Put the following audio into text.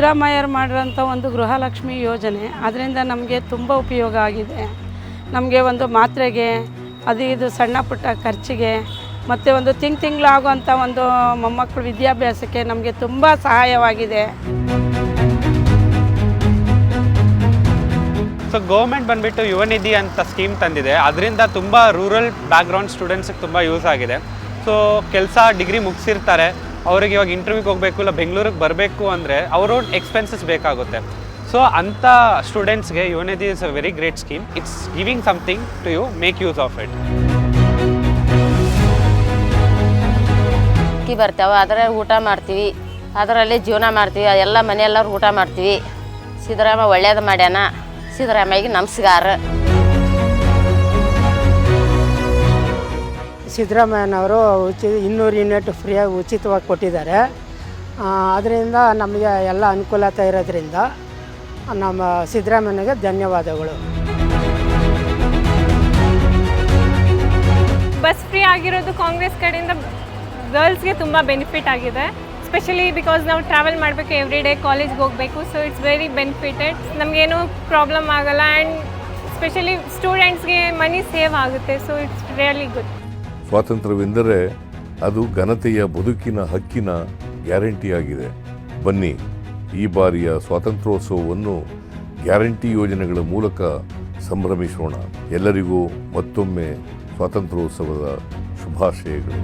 ಸಿದ್ದರಾಮಯ್ಯರು ಮಾಡಿರೋಂಥ ಒಂದು ಗೃಹಲಕ್ಷ್ಮಿ ಯೋಜನೆ, ಅದರಿಂದ ನಮಗೆ ತುಂಬ ಉಪಯೋಗ ಆಗಿದೆ. ನಮಗೆ ಒಂದು ಮಾತ್ರೆಗೆ ಅದು ಇದು ಸಣ್ಣ ಪುಟ್ಟ ಖರ್ಚಿಗೆ ಮತ್ತು ಒಂದು ತಿಂಗಳಾಗುವಂಥ ಒಂದು ಮೊಮ್ಮಕ್ಕಳ ವಿದ್ಯಾಭ್ಯಾಸಕ್ಕೆ ನಮಗೆ ತುಂಬ ಸಹಾಯವಾಗಿದೆ. ಸೊ ಗೌರ್ಮೆಂಟ್ ಬಂದುಬಿಟ್ಟು ಯುವ ನಿಧಿ ಅಂತ ಸ್ಕೀಮ್ ತಂದಿದೆ. ಅದರಿಂದ ತುಂಬ ರೂರಲ್ ಬ್ಯಾಕ್ಗ್ರೌಂಡ್ ಸ್ಟೂಡೆಂಟ್ಸಿಗೆ ತುಂಬ ಯೂಸ್ ಆಗಿದೆ. ಸೊ ಕೆಲಸ ಡಿಗ್ರಿ ಮುಗಿಸಿರ್ತಾರೆ, ಅವ್ರಿಗೆ ಇವಾಗ ಇಂಟರ್ವ್ಯೂಗೆ ಹೋಗಬೇಕು ಇಲ್ಲ ಬೆಂಗಳೂರಿಗೆ ಬರಬೇಕು ಅಂದರೆ ಅವರು ಎಕ್ಸ್ಪೆನ್ಸಸ್ ಬೇಕಾಗುತ್ತೆ. ಸೊ ಅಂಥ ಸ್ಟೂಡೆಂಟ್ಸ್ಗೆ Yuva Nidhi is a very great scheme. It's giving something to you, make use of it. ಅಕ್ಕಿ ಬರ್ತಾವೆ, ಅದರ ಊಟ ಮಾಡ್ತೀವಿ, ಅದರಲ್ಲೇ ಜೀವನ ಮಾಡ್ತೀವಿ, ಎಲ್ಲ ಮನೆಯೆಲ್ಲರೂ ಊಟ ಮಾಡ್ತೀವಿ. ಸಿದ್ದರಾಮಯ್ಯ ಒಳ್ಳೇದು ಮಾಡ್ಯಾನ, ಸಿದ್ದರಾಮಯ್ಯಗೆ ನಮಸ್ಕಾರ. ಸಿದ್ದರಾಮಯ್ಯನವರು 200 ಯೂನಿಟ್ ಫ್ರೀಯಾಗಿ ಉಚಿತವಾಗಿ ಕೊಟ್ಟಿದ್ದಾರೆ. ಅದರಿಂದ ನಮಗೆ ಎಲ್ಲ ಅನುಕೂಲತೆ ಇರೋದ್ರಿಂದ ನಮ್ಮ ಸಿದ್ದರಾಮಯ್ಯನಿಗೆ ಧನ್ಯವಾದಗಳು. ಬಸ್ ಫ್ರೀ ಆಗಿರೋದು ಕಾಂಗ್ರೆಸ್ ಕಡೆಯಿಂದ ಗರ್ಲ್ಸ್ಗೆ ತುಂಬ ಬೆನಿಫಿಟ್ ಆಗಿದೆ. ಸ್ಪೆಷಲಿ ಬಿಕಾಸ್ ನಾವು ಟ್ರಾವೆಲ್ ಮಾಡಬೇಕು, ಎವ್ರಿ ಡೇ ಕಾಲೇಜ್ಗೆ ಹೋಗಬೇಕು. So it's very benefited. ನಮಗೇನು ಪ್ರಾಬ್ಲಮ್ ಆಗೋಲ್ಲ ಆ್ಯಂಡ್ ಸ್ಪೆಷಲಿ ಸ್ಟೂಡೆಂಟ್ಸ್ಗೆ ಮನಿ ಸೇವ್ ಆಗುತ್ತೆ. So it's really good. ಸ್ವಾತಂತ್ರ್ಯವೆಂದರೆ ಅದು ಘನತೆಯ ಬದುಕಿನ ಹಕ್ಕಿನ ಗ್ಯಾರಂಟಿಯಾಗಿದೆ. ಬನ್ನಿ, ಈ ಬಾರಿಯ ಸ್ವಾತಂತ್ರ್ಯೋತ್ಸವವನ್ನು ಗ್ಯಾರಂಟಿ ಯೋಜನೆಗಳ ಮೂಲಕ ಸಂಭ್ರಮಿಸೋಣ. ಎಲ್ಲರಿಗೂ ಮತ್ತೊಮ್ಮೆ ಸ್ವಾತಂತ್ರ್ಯೋತ್ಸವದ ಶುಭಾಶಯಗಳು.